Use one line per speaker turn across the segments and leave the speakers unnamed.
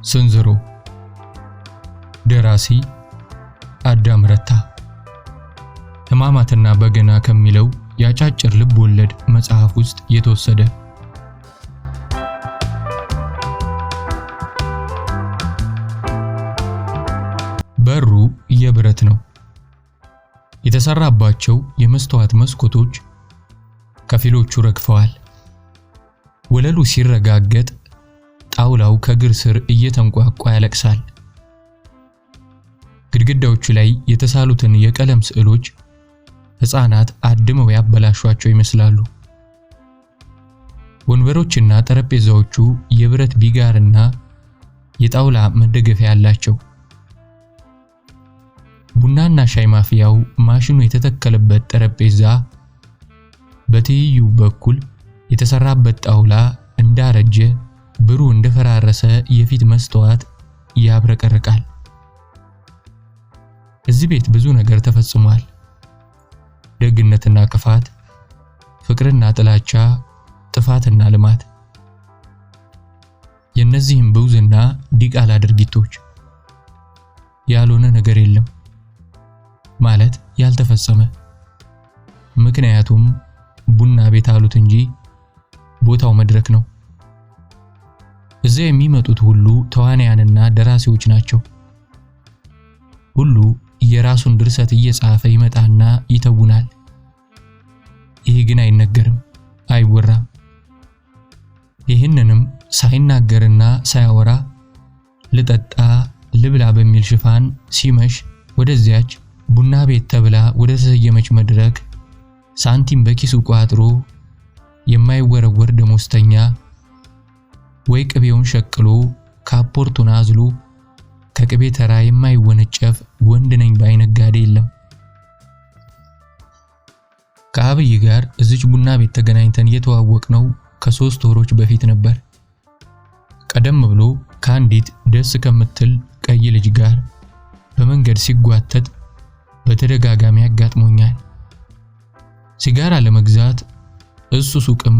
ስንዝሮ ደራሲ አዳም ረታ ሕማማትና በገና ከሚለው ያጫጭር ልብ ወለድ መጽሐፍ ውስጥ የተወሰደ። በሩ የብረት ነው። የተሰራባቸው የመስታወት መስኮቶች ከፊሎቹ ረግፈዋል። ወለሉ ሲረጋገጥ ጣውላው ከግር ስር እየተንቋቋ ያለቅሳል። ግድግዳዎቹ ላይ የተሳሉትን የቀለም ስዕሎች ሕፃናት አድመው ያበላሿቸው ይመስላሉ። ወንበሮችና ጠረጴዛዎቹ የብረት ቢጋርና የጣውላ መደገፊያ ያላቸው። ቡናና ሻይ ማፍያው ማሽኑ የተተከለበት ጠረጴዛ በትይዩ በኩል የተሰራበት ጣውላ እንዳረጀ ብሩህ እንደፈራረሰ የፊት መስታወት ያብረቀርቃል። እዚህ ቤት ብዙ ነገር ተፈጽሟል። ደግነትና ክፋት፣ ፍቅርና ጥላቻ፣ ጥፋትና ልማት። የነዚህም ብውዝና ዲቃላ ድርጊቶች። ያልሆነ ነገር የለም ማለት ያልተፈጸመ። ምክንያቱም ቡና ቤት አሉት እንጂ ቦታው መድረክ ነው። እዚያ የሚመጡት ሁሉ ተዋናያንና ደራሲዎች ናቸው። ሁሉ የራሱን ድርሰት እየጻፈ ይመጣና ይተውናል። ይህ ግን አይነገርም፣ አይወራም። ይህንንም ሳይናገርና ሳያወራ ልጠጣ ልብላ በሚል ሽፋን ሲመሽ ወደዚያች ቡና ቤት ተብላ ወደ ተሰየመች መድረክ ሳንቲም በኪሱ ቋጥሮ የማይወረወር ደሞዝተኛ ወይ ቅቤውን ሸቅሎ ካፖርቱን አዝሎ ከቅቤ ተራ የማይወነጨፍ ወንድ ነኝ ባይነጋዴ የለም። ከአብይ ጋር እዚች ቡና ቤት ተገናኝተን የተዋወቅነው ከ3 ወሮች በፊት ነበር። ቀደም ብሎ ከአንዲት ደስ ከምትል ቀይ ልጅ ጋር በመንገድ ሲጓተት በተደጋጋሚ ያጋጥሞኛል። ሲጋራ ለመግዛት እሱ ሱቅም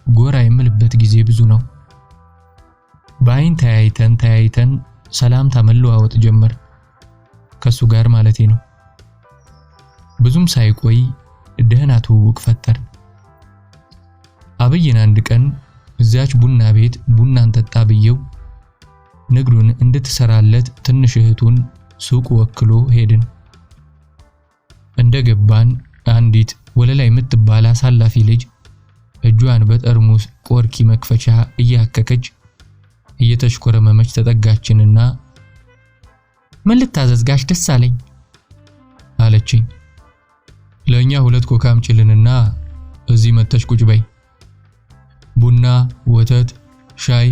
ጎራ የምልበት ጊዜ ብዙ ነው። በአይን ተያይተን ሰላምታ መለዋወጥ ጀመር። ከሱ ጋር ማለቴ ነው። ብዙም ሳይቆይ ደህና ትውውቅ ፈጠር። አብይን አንድ ቀን እዚያች ቡና ቤት ቡናን ጠጣ ብየው ንግሩን እንድትሰራለት ትንሽ እህቱን ሱቅ ወክሎ ሄድን። እንደገባን አንዲት ወለላ የምትባል አሳላፊ ልጅ እጇን በጠርሙስ ቆርኪ መክፈቻ እያከከች እየተሽኮረመመች ተጠጋችንና ምን ልታዘዝ ጋሽ ደስ አለኝ አለችኝ። ለኛ 2 ኮካ አምጪልንና እዚህ መተሽ ቁጭ በይ። ቡና፣ ወተት፣ ሻይ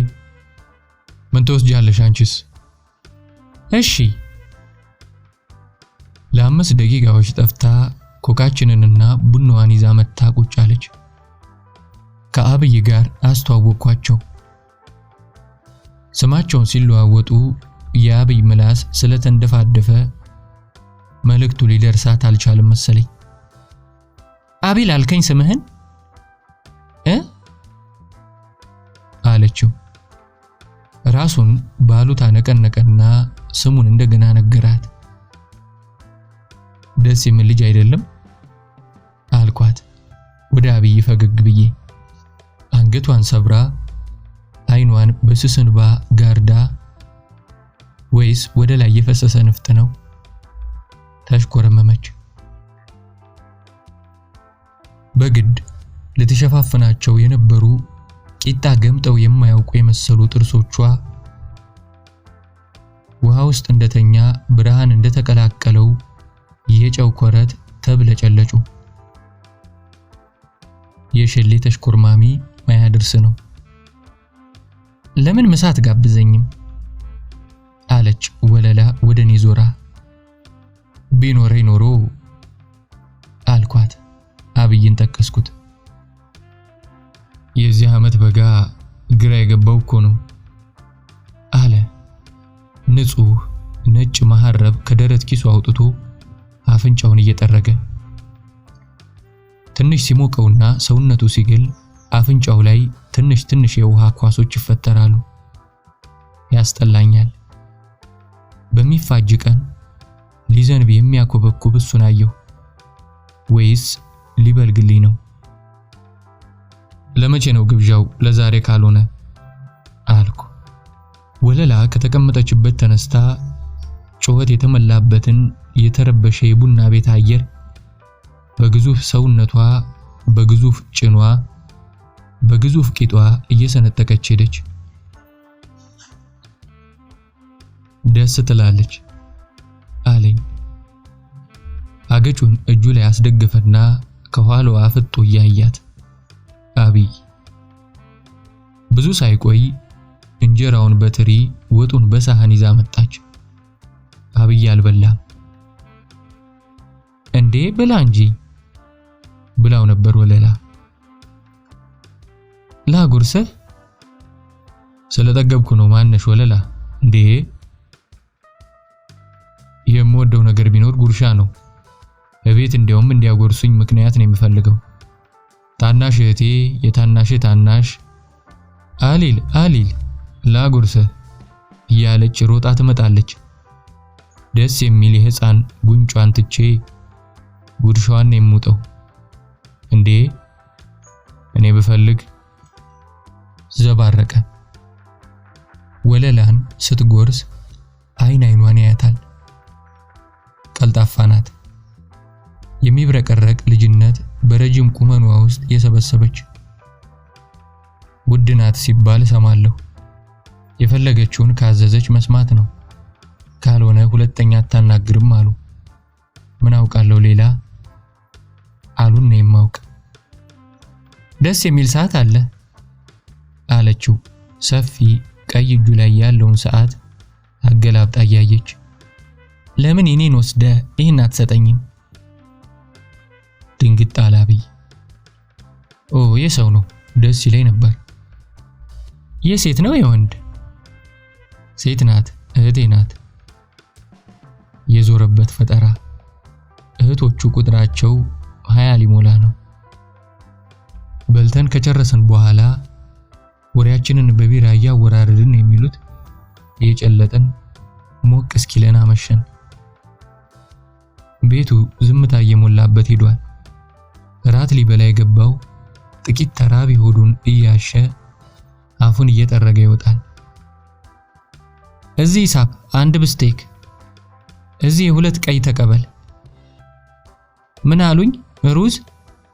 ምን ትወስጃለሽ አንቺስ? እሺ። ለ5 ደቂቃዎች ጠፍታ ኮካችንንና ቡናዋን ይዛ መጣ ቁጭ አለች። ከአብይ ጋር አስተዋወቅኳቸው። ስማቸውን ሲለዋወጡ የአብይ ምላስ ስለተንደፋደፈ መልእክቱ ሊደርሳት አልቻለም መሰለኝ። አቢል አልከኝ ስምህን አለችው። ራሱን ባሉታ ነቀነቀና ስሙን እንደገና ነገራት። ደስ የሚል ልጅ አይደለም አልኳት ወደ አብይ ፈገግ ብዬ። አንገቷን ሰብራ አይኗን በስስ እንባ ጋርዳ ወይስ ወደ ላይ የፈሰሰ ንፍጥ ነው ተሽኮረመመች። በግድ ለተሸፋፈናቸው የነበሩ ቂጣ ገምጠው የማያውቁ የመሰሉ ጥርሶቿ ውሃ ውስጥ እንደተኛ ብርሃን እንደተቀላቀለው የጨው ኮረት ተብለጨለጩ። የሸሌ ተሽኮርማሚ ማያደርስ ነው። ለምን ምሳት ጋብዘኝም አለች ወለላ ወደኔ ዞራ። ቢኖረኝ ኖሮ አልኳት። አብይን ጠቀስኩት። የዚህ ዓመት በጋ ግራ የገባው እኮ ነው አለ። ንጹህ ነጭ መሐረብ ከደረት ኪሱ አውጥቶ አፍንጫውን እየጠረገ ትንሽ ሲሞቀውና ሰውነቱ ሲግል አፍንጫው ላይ ትንሽ የውሃ ኳሶች ይፈጠራሉ። ያስጠላኛል። በሚፋጅ ቀን ሊዘንብ የሚያኮበኩብ እሱን አየሁ። ወይስ ሊበልግልኝ ነው? ለመቼ ነው ግብዣው? ለዛሬ ካልሆነ አልኩ። ወለላ ከተቀመጠችበት ተነስታ ጩኸት የተመላበትን የተረበሸ የቡና ቤት አየር በግዙፍ ሰውነቷ፣ በግዙፍ ጭኗ፣ በግዙፍ ቂጧ እየሰነጠቀች ሄደች። ደስ ትላለች አለኝ። አገጩን እጁ ላይ አስደገፈና ከኋላዋ ፍጦ እያያት አብይ ብዙ ሳይቆይ እንጀራውን በትሪ ወጡን በሳህን ይዛ መጣች። አብይ አልበላም። እንዴ ብላ እንጂ ብላው ነበር ወለላ። ላጉርስህ? ስለጠገብኩ ነው። ማነሽ ወለላ? እንዴ የምወደው ነገር ቢኖር ጉርሻ ነው። እቤት እንዲያውም እንዲያጎርሱኝ ምክንያት ነው የምፈልገው። ታናሽ እህቴ፣ የታናሽ ታናሽ አሊል ላጉርስህ እያለች ሮጣ ትመጣለች። ደስ የሚል የህፃን ጉንጯን ትቼ ጉርሻዋን ነው የምውጠው። እንዴ እኔ ብፈልግ ዘባረቀ። ወለላን ስትጎርስ አይኗን ያያታል። ቀልጣፋ ናት። የሚብረቀረቅ ልጅነት በረጅም ቁመኗ ውስጥ የሰበሰበች። ውድ ናት ሲባል ሰማለሁ። የፈለገችውን ካዘዘች መስማት ነው። ካልሆነ ሁለተኛ አታናግርም አሉ። ምን አውቃለሁ ሌላ አሉን ነው የማውቅ። ደስ የሚል ሰዓት አለ አለችው። ሰፊ ቀይ እጁ ላይ ያለውን ሰዓት አገላብጣ እያየች። ለምን እኔን ወስደ ይህን አትሰጠኝም? ድንግጥ አለ አብይ። የሰው ነው ደስ ይለኝ ነበር። የሴት ነው የወንድ? ሴት ናት፣ እህቴ ናት። የዞረበት ፈጠራ። እህቶቹ ቁጥራቸው 20 ሊሞላ ነው። በልተን ከጨረስን በኋላ ወሬያችንን በቢራ እያወራረድን የሚሉት የጨለጠን ሞቅ እስኪለን አመሸን። ቤቱ ዝምታ እየሞላበት ሄዷል። ራት ሊበላ የገባው ጥቂት ተራቢ ሆዱን እያሸ አፉን እየጠረገ ይወጣል። እዚህ ሳብ አንድ ብስቴክ፣ እዚህ 2 ቀይ ተቀበል። ምን አሉኝ? ሩዝ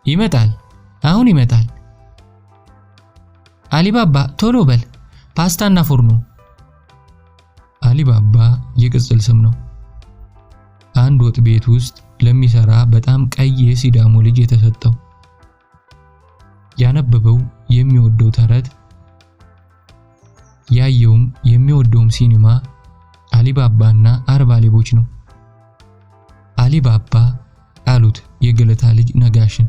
ይመጣል፣ አሁን ይመጣል። አሊባባ ቶሎ በል፣ ፓስታና ፉርኖ። አሊባባ የቅጽል ስም ነው። አንድ ወጥ ቤት ውስጥ ለሚሰራ በጣም ቀይ የሲዳሞ ልጅ የተሰጠው። ያነበበው የሚወደው ተረት፣ ያየውም የሚወደውም ሲኒማ አሊባባና 40 ሌቦች ነው። አሊባባ አሉት የገለታ ልጅ ነጋሽን።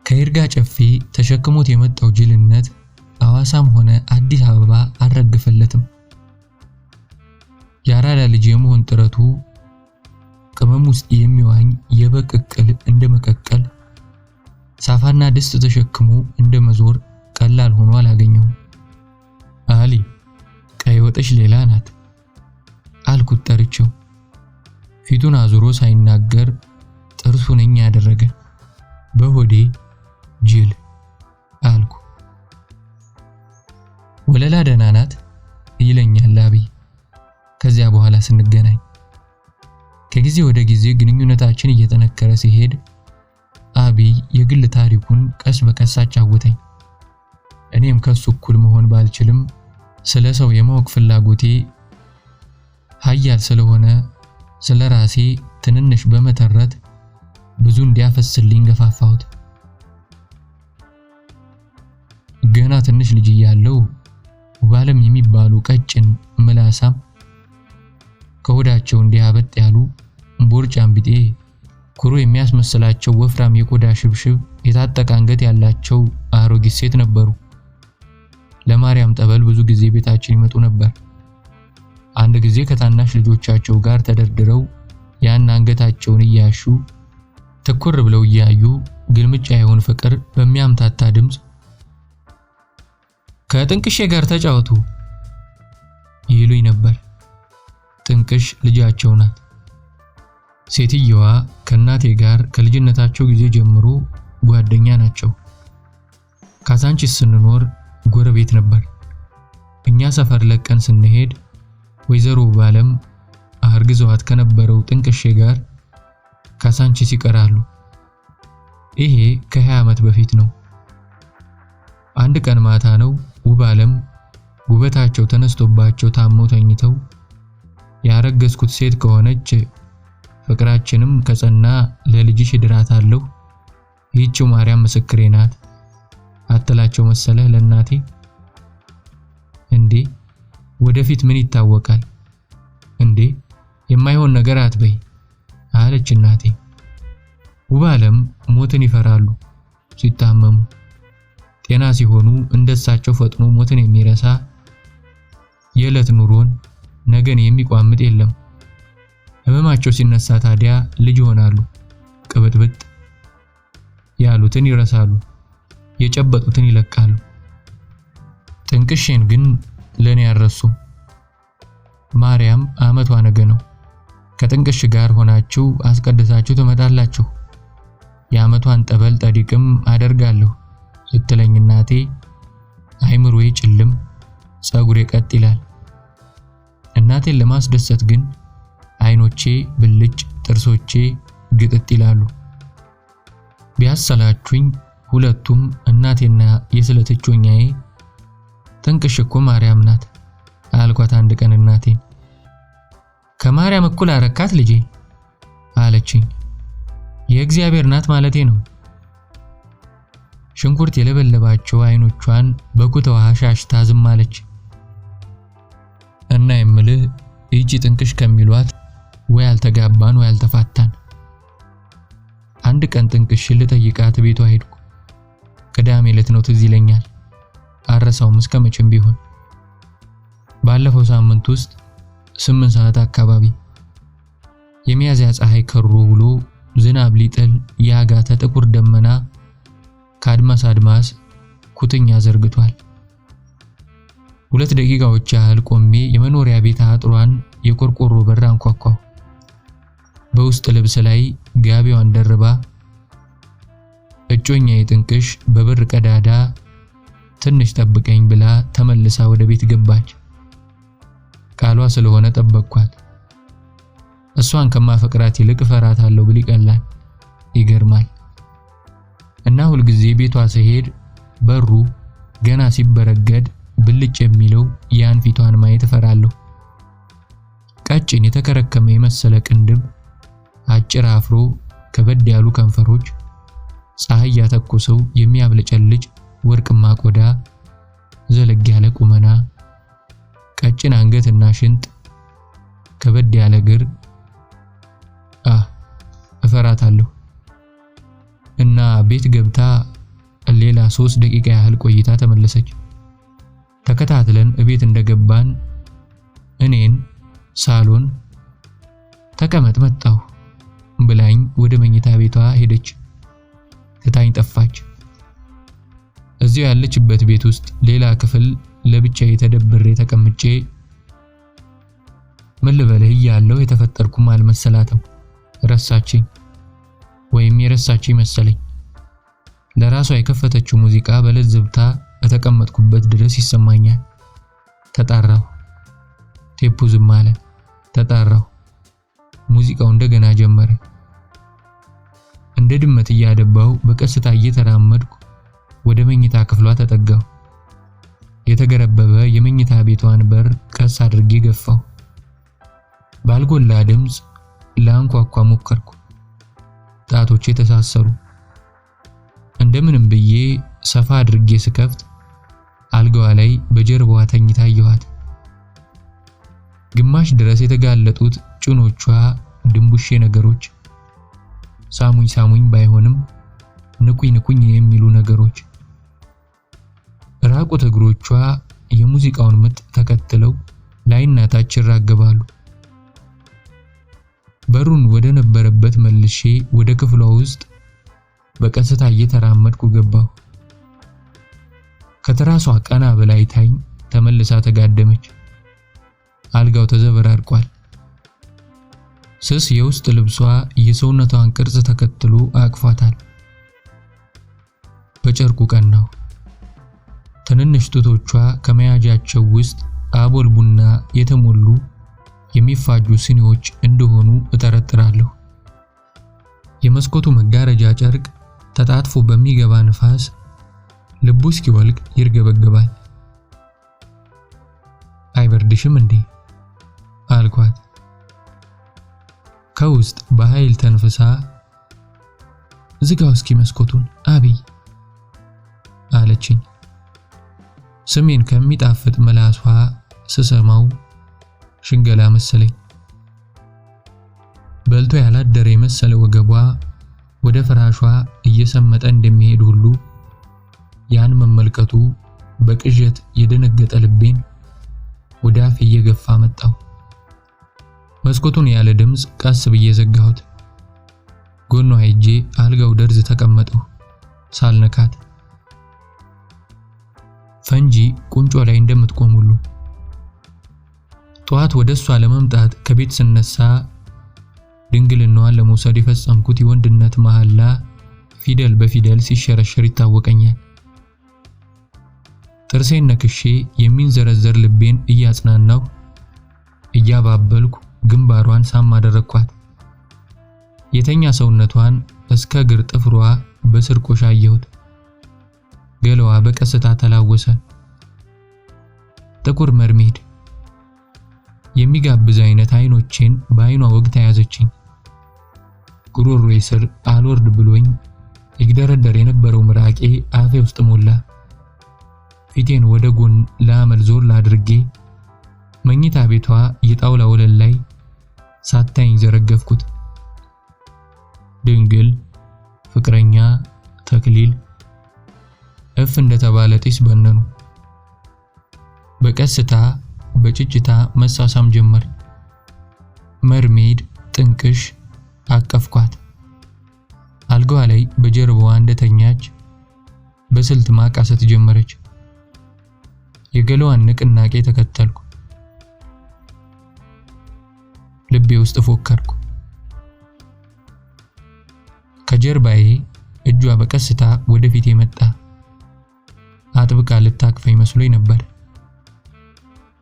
ከይርጋ ጨፌ ተሸክሞት የመጣው ጅልነት አዋሳም ሆነ አዲስ አበባ አልረገፈለትም። ያራዳ ልጅ የመሆን ጥረቱ ቅመም ውስጥ የሚዋኝ የበግ ቅቅል እንደመቀቀል፣ ሳፋና ድስት ተሸክሞ እንደመዞር ቀላል ሆኖ አላገኘውም። አሊ ቀይ ወጥሽ ሌላ ናት አልኩት ጠርቼው። ፊቱን አዙሮ ሳይናገር ጥርሱን እኛ ያደረገ። በሆዴ ጅል አልኩ። ወለላ ደህና ናት ይለኛል አብይ ከዚያ በኋላ ስንገናኝ። ከጊዜ ወደ ጊዜ ግንኙነታችን እየጠነከረ ሲሄድ አብይ የግል ታሪኩን ቀስ በቀስ አጫወተኝ። እኔም ከሱ እኩል መሆን ባልችልም ስለ ሰው የማወቅ ፍላጎቴ ኃያል ስለሆነ ስለ ራሴ ትንንሽ በመተረት ብዙ እንዲያፈስልኝ ገፋፋሁት። ገና ትንሽ ልጅ እያለሁ ባለም የሚባሉ ቀጭን ምላሳም ከሆዳቸው እንዲያበጥ ያሉ ቦርጫም ቢጤ ኩሩ የሚያስመስላቸው ወፍራም የቆዳ ሽብሽብ የታጠቀ አንገት ያላቸው አሮጊት ሴት ነበሩ። ለማርያም ጠበል ብዙ ጊዜ ቤታችን ይመጡ ነበር። አንድ ጊዜ ከታናሽ ልጆቻቸው ጋር ተደርድረው ያን አንገታቸውን እያሹ ትኩር ብለው እያዩ ግልምጫ የሆነ ፍቅር በሚያምታታ ድምጽ ከጥንቅሼ ጋር ተጫወቱ ይሉኝ ነበር። ጥንቅሽ ልጃቸው ናት። ሴትየዋ ከእናቴ ጋር ከልጅነታቸው ጊዜ ጀምሮ ጓደኛ ናቸው። ካዛንቺስ ስንኖር ጎረቤት ነበር። እኛ ሰፈር ለቀን ስንሄድ ወይዘሮ ባለም አርግዘዋት ከነበረው ጥንቅሼ ጋር ካዛንቺስ ይቀራሉ። ይሄ ከ20 ዓመት በፊት ነው። አንድ ቀን ማታ ነው ውባለም ጉበታቸው ተነስቶባቸው ታመው ተኝተው ያረገዝኩት ሴት ከሆነች ፍቅራችንም ከጸና ለልጅሽ ድራታለሁ፣ ይህችው ማርያም ምስክሬ ናት አትላቸው መሰለህ ለእናቴ። እንዴ ወደፊት ምን ይታወቃል እንዴ የማይሆን ነገር አትበይ አለች እናቴ። ውባለም ሞትን ይፈራሉ ሲታመሙ። ጤና ሲሆኑ እንደሳቸው ፈጥኖ ሞትን የሚረሳ የዕለት ኑሮን ነገን የሚቋምጥ የለም። ህመማቸው ሲነሳ ታዲያ ልጅ ይሆናሉ። ቅብጥብጥ ያሉትን ይረሳሉ፣ የጨበጡትን ይለቃሉ። ጥንቅሼን ግን ለኔ ያረሱም። ማርያም አመቷ ነገ ነው። ከጥንቅሽ ጋር ሆናችሁ አስቀድሳችሁ ትመጣላችሁ። የአመቷን ጠበል ጠዲቅም አደርጋለሁ ስትለኝ እናቴ አይምሮዬ ጭልም፣ ጸጉሬ ቀጥ ይላል። እናቴን ለማስደሰት ግን አይኖቼ ብልጭ፣ ጥርሶቼ ግጥጥ ይላሉ። ቢያሰላችሁኝ ሁለቱም እናቴና የስለት እጮኛዬ ጥንቅሽ እኮ ማርያም ናት አልኳት አንድ ቀን እናቴን። ከማርያም እኩል አረካት ልጄ አለችኝ። የእግዚአብሔር ናት ማለቴ ነው። ሽንኩርት የለበለባቸው አይኖቿን በኩታዋ ሻሽታ ዝም አለች። እና የምልህ ይቺ ጥንቅሽ ከሚሏት ወይ አልተጋባን ወይ አልተፋታን። አንድ ቀን ጥንቅሽ ልጠይቃት ቤቷ ሄድኩ። ቅዳሜ ዕለት ነው ትዝ ይለኛል። አረሳውም እስከመቼም ቢሆን። ባለፈው ሳምንት ውስጥ 8 ሰዓት አካባቢ የሚያዝያ ፀሐይ ከሮ ብሎ ዝናብ ሊጥል ያጋተ ጥቁር ደመና ከአድማስ አድማስ ኩትኛ ዘርግቷል። 2 ደቂቃዎች ያህል ቆሜ የመኖሪያ ቤት አጥሯን የቆርቆሮ በር አንኳኳሁ። በውስጥ ልብስ ላይ ጋቢዋን ደርባ እጮኛዬ ጥንቅሽ በበር ቀዳዳ ትንሽ ጠብቀኝ ብላ ተመልሳ ወደ ቤት ገባች። ቃሏ ስለሆነ ጠበቅኳት። እሷን ከማፈቅራት ይልቅ ፈራታለሁ ብል ይቀላል። ይገርማል። እና ሁልጊዜ ቤቷ ስሄድ በሩ ገና ሲበረገድ ብልጭ የሚለው ያን ፊቷን ማየት እፈራለሁ። ቀጭን የተከረከመ የመሰለ ቅንድብ፣ አጭር አፍሮ፣ ከበድ ያሉ ከንፈሮች፣ ፀሐይ ያተኮሰው የሚያብለጨልጭ ወርቅማ ቆዳ፣ ዘለግ ያለ ቁመና፣ ቀጭን አንገትና ሽንጥ፣ ከበድ ያለ እግር። እፈራታለሁ። እና ቤት ገብታ ሌላ 3 ደቂቃ ያህል ቆይታ ተመለሰች። ተከታትለን እቤት እንደገባን እኔን ሳሎን ተቀመጥ መጣሁ ብላኝ ወደ መኝታ ቤቷ ሄደች። ትታኝ ጠፋች። እዚያው ያለችበት ቤት ውስጥ ሌላ ክፍል ለብቻዬ ተደብሬ ተቀምጬ ምን ልበልህ እያለሁ የተፈጠርኩም አልመሰላትም። ረሳችኝ ወይም የረሳችኝ መሰለኝ። ለራሷ የከፈተችው ሙዚቃ በለዝብታ የተቀመጥኩበት ድረስ ይሰማኛል። ተጣራሁ። ቴፑ ዝም አለ። ተጣራሁ። ሙዚቃው እንደገና ጀመረ። እንደ ድመት እያደባው በቀስታ እየተራመድኩ ወደ መኝታ ክፍሏ ተጠጋሁ። የተገረበበ የመኝታ ቤቷን በር ቀስ አድርጌ ገፋሁ። ባልጎላ ድምፅ ላንኳኳ ሞከርኩ። ጣቶቼ ተሳሰሩ። እንደምንም ብዬ ሰፋ አድርጌ ስከፍት አልጋዋ ላይ በጀርባዋ ተኝታ አየኋት። ግማሽ ድረስ የተጋለጡት ጭኖቿ ድንቡሼ ነገሮች፣ ሳሙኝ ሳሙኝ ባይሆንም ንኩኝ ንኩኝ የሚሉ ነገሮች፣ ራቁት እግሮቿ የሙዚቃውን ምት ተከትለው ላይና ታች ይራገባሉ። በሩን ወደ ነበረበት መልሼ ወደ ክፍሏ ውስጥ በቀስታ እየተራመድኩ ገባሁ። ከተራሷ ቀና በላይ ታኝ ተመልሳ ተጋደመች። አልጋው ተዘበራርቋል። ስስ የውስጥ ልብሷ የሰውነቷን ቅርጽ ተከትሎ አቅፏታል። በጨርቁ ቀናው። ትንንሽ ጡቶቿ ከመያዣቸው ውስጥ አቦል ቡና የተሞሉ የሚፋጁ ሲኒዎች እንደሆኑ እጠረጥራለሁ። የመስኮቱ መጋረጃ ጨርቅ ተጣጥፎ በሚገባ ንፋስ ልቡ እስኪወልቅ ይርገበገባል። አይበርድሽም እንዴ አልኳት። ከውስጥ በኃይል ተንፍሳ ዝጋው እስኪ መስኮቱን አብይ አለችኝ። ስሜን ከሚጣፍጥ ምላሷ ስሰማው ሽንገላ መሰለኝ። በልቶ ያላደረ የመሰለ ወገቧ ወደ ፍራሿ እየሰመጠ እንደሚሄድ ሁሉ ያን መመልከቱ በቅዠት የደነገጠ ልቤን ወደ አፍ እየገፋ መጣው። መስኮቱን ያለ ድምፅ ቀስ ብዬ ዘጋሁት። ጎኗ ሄጄ አልጋው ደርዝ ተቀመጠው ሳልነካት። ፈንጂ ቁንጮ ላይ እንደምትቆም ሁሉ ጧት ወደሷ ለመምጣት ከቤት ስነሳ ድንግልናዋን ለመውሰድ የፈጸምኩት የወንድነት መሐላ ፊደል በፊደል ሲሸረሸር ይታወቀኛል። ጥርሴን ነክሼ የሚንዘረዘር ልቤን እያጽናናሁ እያባበልኩ ግንባሯን ሳም አደረኳት። የተኛ ሰውነቷን እስከ እግር ጥፍሯ በስርቆሽ አየሁት። ገላዋ በቀስታ ተላወሰ። ጥቁር መርሜድ የሚጋብዝ አይነት አይኖቼን በአይኗ ወግታ ያዘችኝ። ጉሮሮዬ ስር አልወርድ ብሎኝ ይግደረደር የነበረው ምራቄ አፌ ውስጥ ሞላ። ፊቴን ወደ ጎን ለአመል ዞር ላድርጌ መኝታ ቤቷ የጣውላ ወለል ላይ ሳታይኝ ዘረገፍኩት። ድንግል፣ ፍቅረኛ፣ ተክሊል እፍ እንደተባለ ጢስ በነኑ። በቀስታ በጭጭታ መሳሳም ጀመር። መርሜድ ጥንቅሽ አቀፍኳት። አልጋዋ ላይ በጀርባዋ እንደተኛች በስልት ማቃሰት ጀመረች። የገላዋን ንቅናቄ ተከተልኩ። ልቤ ውስጥ ፎከርኩ። ከጀርባዬ እጇ በቀስታ ወደፊት መጣ። አጥብቃ ልታቅፈኝ መስሎኝ ነበር።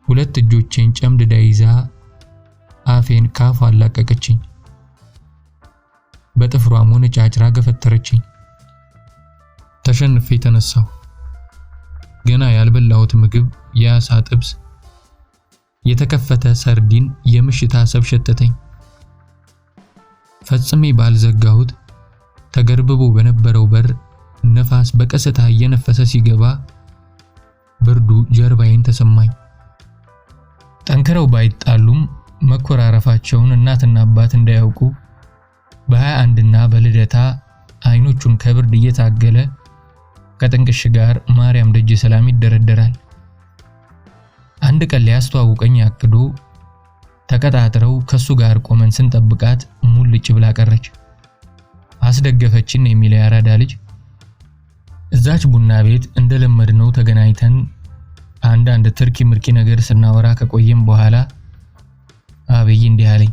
ሁለት እጆቼን ጨምድዳ ይዛ አፌን ካፏ አላቀቀችኝ። በጥፍሯ ሞነጫጭራ ገፈተረችኝ። ተሸንፌ ተነሳሁ። ገና ያልበላሁት ምግብ የአሳ ጥብስ፣ የተከፈተ ሰርዲን፣ የምሽት አሰብ ሸተተኝ። ፈጽሜ ባልዘጋሁት ተገርብቦ በነበረው በር ነፋስ በቀስታ እየነፈሰ ሲገባ ብርዱ ጀርባዬን ተሰማኝ። ጠንክረው ባይጣሉም መኮራረፋቸውን እናትና አባት እንዳያውቁ በ21 እና በልደታ አይኖቹን ከብርድ እየታገለ ከጥንቅሽ ጋር ማርያም ደጅ ሰላም ይደረደራል። አንድ ቀን ሊያስተዋውቀኝ አቅዶ ተቀጣጥረው ከሱ ጋር ቆመን ስንጠብቃት ሙልጭ ብላ ቀረች። አስደገፈችን የሚለው ያራዳ ልጅ እዛች ቡና ቤት እንደለመድነው ተገናኝተን አንዳንድ ትርኪ ምርኪ ነገር ስናወራ ከቆየም በኋላ አብይ እንዲህ አለኝ።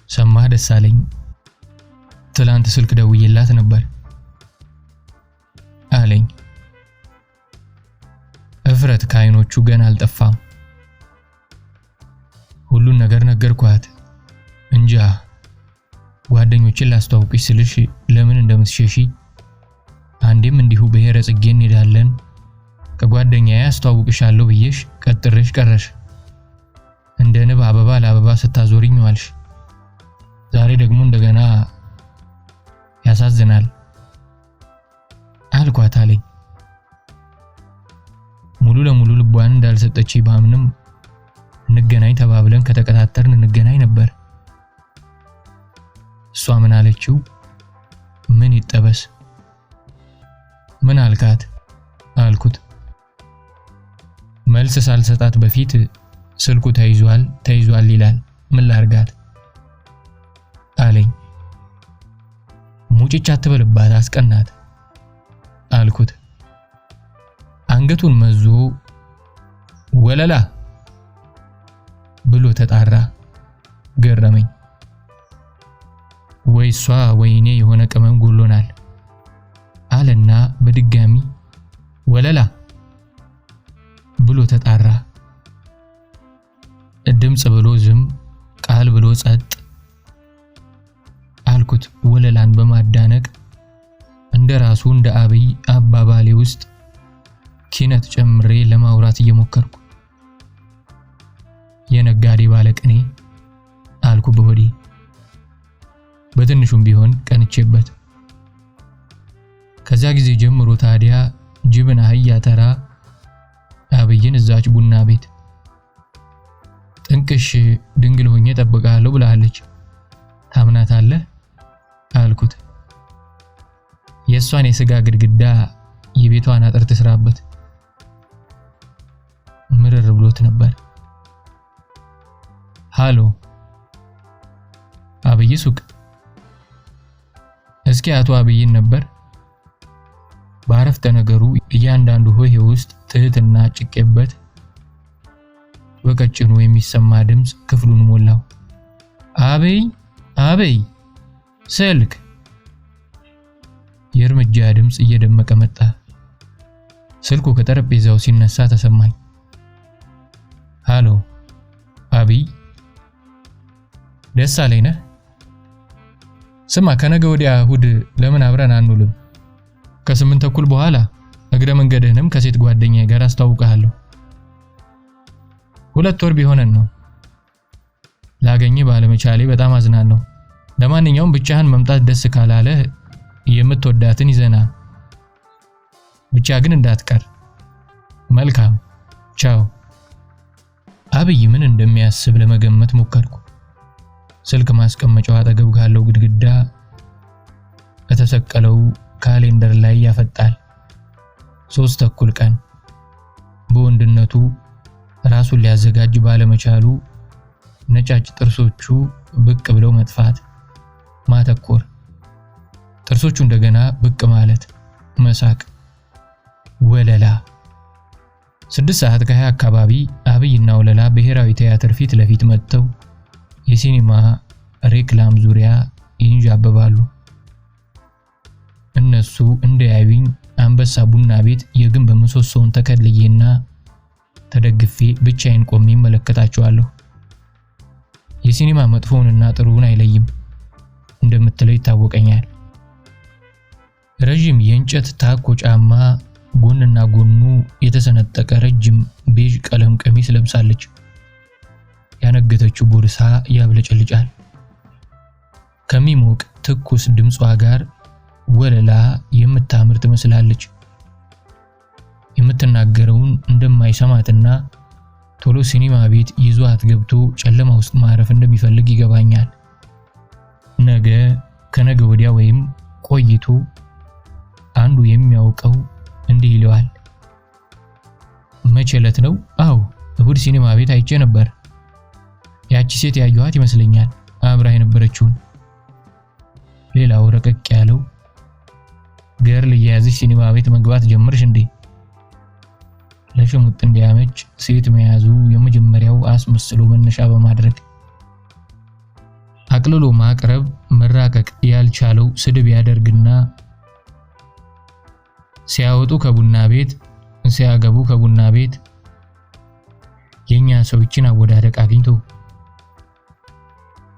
ሰማህ ደሳለኝ፣ ትላንት ስልክ ደውዬላት ነበር አለኝ። እፍረት ከአይኖቹ ገና አልጠፋም። ሁሉን ነገር ነገርኳት። እንጃ ጓደኞችን ላስተዋውቅሽ ስልሽ ለምን እንደምትሸሺ፣ አንዴም እንዲሁ ብሔረ ጽጌ እንሄዳለን ከጓደኛዬ አስተዋውቅሻለሁ ብዬሽ ቀጥረሽ ቀረሽ። እንደ ንብ አበባ ለአበባ ስታዞሪኝ ዋልሽ። ዛሬ ደግሞ እንደገና ያሳዝናል አልኳት አለኝ። ሙሉ ለሙሉ ልቧን እንዳልሰጠች ባምንም እንገናኝ ተባብለን ከተቀጣጠርን እንገናኝ ነበር። እሷ ምን አለችው? ምን ይጠበስ? ምን አልካት አልኩት። መልስ ሳልሰጣት በፊት ስልኩ ተይዟል ይላል፣ ምን ላርጋት አለኝ። ሙጭጭ አትበልባት አስቀናት አልኩት። አንገቱን መዞ ወለላ ተጣራ። ገረመኝ። ወይ እሷ ወይኔ የሆነ ቅመም ጎሎናል አለና በድጋሚ ወለላ ብሎ ተጣራ። ድምጽ ብሎ ዝም፣ ቃል ብሎ ጸጥ አልኩት ወለላን በማዳነቅ እንደራሱ እንደ አብይ አባባሌ ውስጥ ኪነት ጨምሬ ለማውራት እየሞከርኩ። የነጋዴ ባለቅኔ አልኩ በሆዴ። በትንሹም ቢሆን ቀንቼበት። ከዛ ጊዜ ጀምሮ ታዲያ ጅብን አህያ ተራ አብይን እዛች ቡና ቤት ጥንቅሽ ድንግል ሆኜ ጠብቃለሁ ብላለች። ታምናታለህ አልኩት። የሷን የሥጋ ግድግዳ የቤቷን አጥር ትስራበት። ምርር ብሎት ነበር። ሃሎ አብይ ሱቅ። እስኪ አቶ አብይን ነበር። ባረፍተ ነገሩ እያንዳንዱ ሆሄ ውስጥ ትህትና ጭቄበት በቀጭኑ የሚሰማ ድምጽ ክፍሉን ሞላው። አብይ አብይ ስልክ። የእርምጃ ድምጽ እየደመቀ መጣ። ስልኩ ከጠረጴዛው ሲነሳ ተሰማኝ። ሃሎ አብይ ደሳለኝ ነህ? ስማ ከነገ ወዲያ እሁድ ለምን አብረን አንውልም? ከ8 ተኩል በኋላ እግረ መንገድህንም ከሴት ጓደኛዬ ጋር አስተዋውቀሃለሁ። 2 ወር ቢሆነን ነው። ላገኝ ባለመቻሌ በጣም አዝናለሁ። ለማንኛውም ብቻህን መምጣት ደስ ካላለ የምትወዳትን ይዘና። ብቻ ግን እንዳትቀር። መልካም ቻው። አብይ ምን እንደሚያስብ ለመገመት ሞከርኩ። ስልክ ማስቀመጫው አጠገብ ካለው ግድግዳ ከተሰቀለው ካሌንደር ላይ ያፈጣል። 3 ተኩል ቀን። በወንድነቱ ራሱን ሊያዘጋጅ ባለመቻሉ ነጫጭ ጥርሶቹ ብቅ ብለው መጥፋት፣ ማተኮር፣ ጥርሶቹ እንደገና ብቅ ማለት፣ መሳቅ፣ ወለላ። 6 ሰዓት ከ20 አካባቢ አብይና ወለላ ብሔራዊ ቲያትር ፊት ለፊት መጥተው የሲኒማ ሬክላም ዙሪያ ይንዣበባሉ። እነሱ እንደያዩኝ አንበሳ ቡና ቤት የግንብ ምሰሶውን ተከልዬና ተደግፌ ብቻዬን ቆሜ እመለከታቸዋለሁ። የሲኒማ መጥፎውንና ጥሩውን አይለይም እንደምትለው ይታወቀኛል። ረጅም የእንጨት ታኮ ጫማ፣ ጎንና ጎኑ የተሰነጠቀ ረጅም ቤዥ ቀለም ቀሚስ ለብሳለች። ያነገተችው ቦርሳ ያብለጨልጫል። ከሚሞቅ ትኩስ ድምጿ ጋር ወለላ የምታምር ትመስላለች። የምትናገረውን እንደማይሰማትና ቶሎ ሲኒማ ቤት ይዟት ገብቶ ጨለማ ውስጥ ማረፍ እንደሚፈልግ ይገባኛል። ነገ ከነገ ወዲያ ወይም ቆይቶ አንዱ የሚያውቀው እንዲህ ይለዋል። መቼ ዕለት ነው? አዎ እሁድ ሲኒማ ቤት አይቼ ነበር። ያቺ ሴት ያየኋት ይመስለኛል፣ አብራ የነበረችውን። ሌላው ረቀቅ ያለው ገርል እየያዘች ሲኒማ ቤት መግባት ጀመርሽ እንዴ? ለሽሙጥ እንዲያመች ሴት መያዙ የመጀመሪያው አስመስሎ መነሻ በማድረግ አቅልሎ ማቅረብ መራቀቅ ያልቻለው ስድብ ያደርግና ሲያወጡ ከቡና ቤት ሲያገቡ ከቡና ቤት የኛ ሰዎችን አወዳደቅ አግኝቶ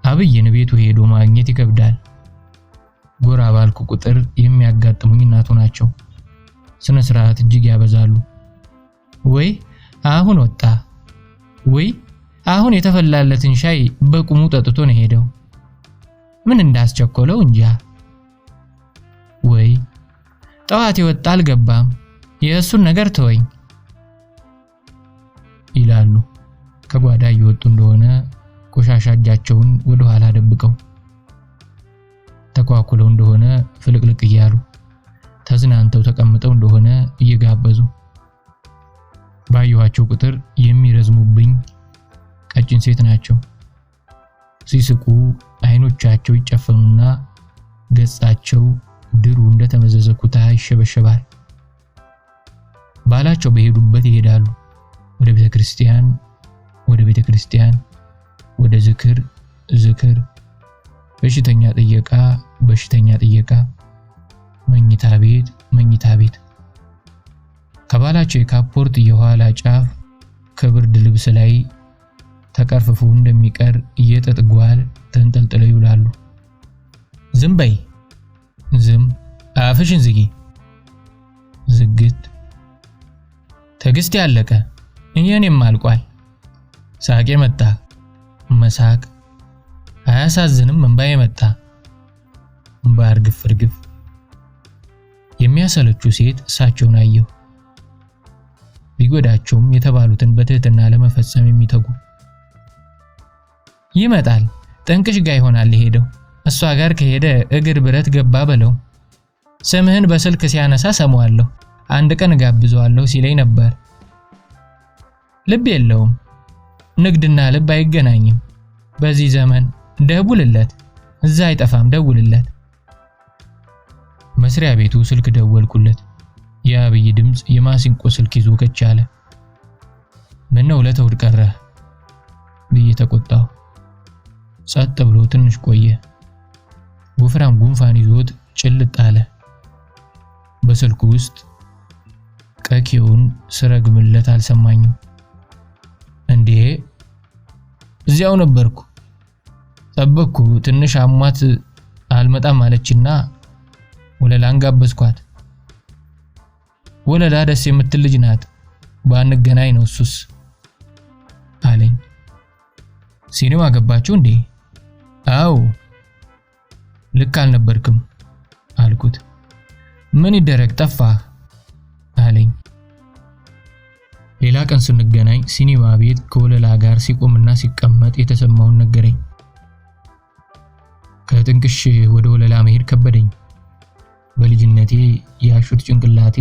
አብይን ቤቱ ሄዶ ማግኘት ይከብዳል። ጎራ ባልኩ ቁጥር የሚያጋጥሙኝ እናቱ ናቸው። ስነ ስርዓት እጅግ ያበዛሉ። ወይ አሁን ወጣ፣ ወይ አሁን የተፈላለትን ሻይ በቁሙ ጠጥቶ ነው ሄደው፣ ምን እንዳስቸኮለው እንጃ፣ ወይ ጠዋት ይወጣ አልገባም፣ የእሱን ነገር ተወኝ ይላሉ። ከጓዳ እየወጡ እንደሆነ ቆሻሻ እጃቸውን ወደ ኋላ ደብቀው፣ ተኳኩለው እንደሆነ ፍልቅልቅ እያሉ፣ ተዝናንተው ተቀምጠው እንደሆነ እየጋበዙ ባየኋቸው ቁጥር የሚረዝሙብኝ ቀጭን ሴት ናቸው። ሲስቁ አይኖቻቸው ይጨፈኑና ገጻቸው ድሩ እንደተመዘዘ ኩታ ይሸበሸባል። ባላቸው በሄዱበት ይሄዳሉ። ወደ ቤተክርስቲያን ወደ ዝክር ዝክር፣ በሽተኛ ጥየቃ በሽተኛ ጥየቃ፣ መኝታ ቤት መኝታ ቤት። ከባላቸው የካፖርት የኋላ ጫፍ ከብርድ ልብስ ላይ ተቀርፍፎ እንደሚቀር የጥጥ ጓል ተንጠልጥለው ይውላሉ። ዝም በይ፣ ዝም፣ አፍሽን ዝጊ። ዝግት። ትዕግስት ያለቀ፣ እኔም አልቋል። ሳቄ መጣ፣ መሳቅ። አያሳዝንም? እንባዬ መጣ፣ እንባ እርግፍ እርግፍ። የሚያሰለቹ ሴት እሳቸውን አየሁ። ቢጎዳቸውም የተባሉትን በትህትና ለመፈጸም የሚተጉ። ይመጣል፣ ጥንቅሽ ጋር ይሆናል የሄደው። እሷ ጋር ከሄደ እግር ብረት ገባ በለው። ስምህን በስልክ ሲያነሳ ሰማዋለሁ። አንድ ቀን ጋብዘዋለሁ ሲለኝ ነበር። ልብ የለውም። ንግድና ልብ አይገናኝም በዚህ ዘመን። ደውልለት፣ እዛ አይጠፋም፣ ደውልለት። መስሪያ ቤቱ ስልክ ደወልኩለት። የአብይ ድምጽ የማሲንቆ ስልክ ይዞ ከች አለ። ምነው ለተውድ ቀረህ ብዬ ተቆጣሁ። ጸጥ ብሎ ትንሽ ቆየ። ወፍራም ጉንፋን ይዞት ጭልጥ አለ። በስልኩ ውስጥ ቀኪውን ስረግምለት አልሰማኝም። እንዴ እዚያው ነበርኩ፣ ጠበቅኩ። ትንሽ አሟት አልመጣም አለችና ወለላን ጋበዝኳት። ወለላ ደስ የምትል ልጅ ናት፣ ባንገናኝ ነው እሱስ አለኝ። ሲኒማ ገባችሁ እንዴ? አው። ልክ አልነበርክም አልኩት። ምን ይደረግ ጠፋ አለኝ። ሌላ ቀን ስንገናኝ ሲኒማ ቤት ከወለላ ጋር ሲቆምና ሲቀመጥ የተሰማውን ነገረኝ። ከጥንቅሽ ወደ ወለላ መሄድ ከበደኝ። በልጅነቴ ያሹት ጭንቅላቴ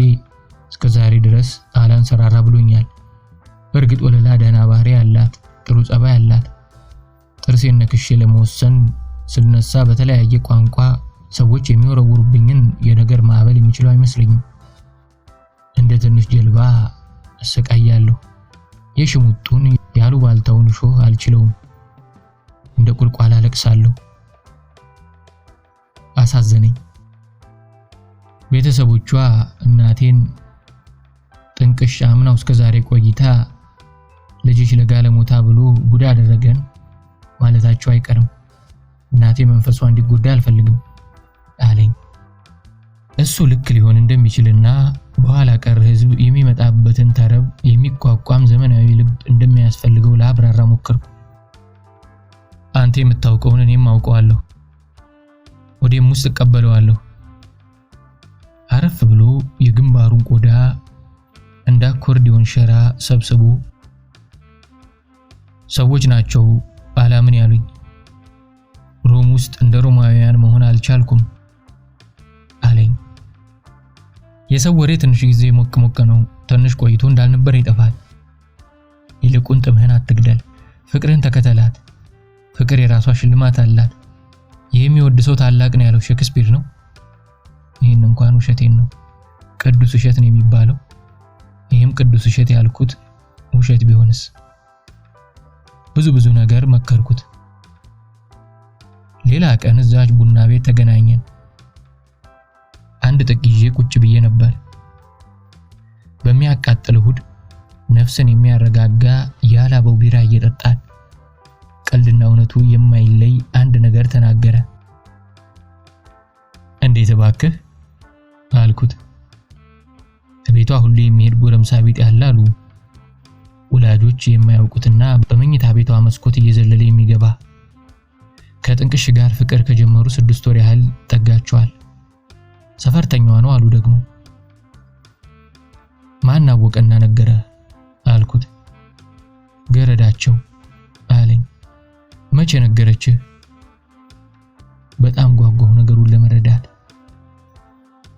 እስከዛሬ ድረስ አላንሰራራ ብሎኛል። በእርግጥ ወለላ ደህና ባህሪ አላት፣ ጥሩ ጸባይ አላት። ጥርሴን ነክሼ ለመወሰን ስነሳ በተለያየ ቋንቋ ሰዎች የሚወረውሩብኝን የነገር ማዕበል የሚችለው አይመስለኝም። እንደ ትንሽ ጀልባ አሰቃያለሁ። የሽሙጡን ያሉባልታውን ሾህ አልችለውም። እንደ ቁልቋል አለቅሳለሁ። አሳዘነኝ። ቤተሰቦቿ እናቴን ጥንቅሽ አምናው እስከዛሬ ቆይታ ልጅሽ ለጋለሞታ ብሎ ጉዳ አደረገን ማለታቸው አይቀርም። እናቴ መንፈሷ እንዲጎዳ አልፈልግም አለኝ። እሱ ልክ ሊሆን እንደሚችልና በኋላ ቀር ህዝብ የሚመጣበትን ተረብ የሚቋቋም ዘመናዊ ልብ እንደሚያስፈልገው ለአብራራ ሞከርኩ። አንተ የምታውቀውን እኔም አውቀዋለሁ፣ ወዴም ውስጥ እቀበለዋለሁ። አረፍ ብሎ የግንባሩን ቆዳ እንደ አኮርዲዮን ሸራ ሰብስቦ ሰዎች ናቸው አላምን ያሉኝ። ሮም ውስጥ እንደ ሮማውያን መሆን አልቻልኩም አለኝ። የሰው ወሬ ትንሽ ጊዜ ሞቅ ነው፣ ትንሽ ቆይቶ እንዳልነበር ይጠፋል። ይልቁን ጥምህን አትግደል፣ ፍቅርን ተከተላት። ፍቅር የራሷ ሽልማት አላት። የሚወድ ሰው ታላቅ ነው ያለው ሼክስፒር ነው። ይህን እንኳን ውሸቴን ነው፣ ቅዱስ ውሸት ነው የሚባለው። ይህም ቅዱስ ውሸት ያልኩት ውሸት ቢሆንስ? ብዙ ነገር መከርኩት። ሌላ ቀን እዛች ቡና ቤት ተገናኘን። አንድ ጥቂት ቁጭ ብዬ ነበር። በሚያቃጥል እሁድ ነፍስን የሚያረጋጋ ያላበው ቢራ እየጠጣን ቀልድና እውነቱ የማይለይ አንድ ነገር ተናገረ። እንዴት እባክህ አልኩት። ቤቷ ሁሉ የሚሄድ ጎረምሳ ቤት ያላሉ ወላጆች የማያውቁትና በመኝታ ቤቷ መስኮት እየዘለለ የሚገባ ከጥንቅሽ ጋር ፍቅር ከጀመሩ 6 ወር ያህል ጠጋቸዋል። ሰፈርተኛዋ ነው አሉ ደግሞ። ማን አወቀና ነገረ አልኩት። ገረዳቸው አለኝ። መቼ ነገረችህ? በጣም ጓጓሁ ነገሩን ለመረዳት።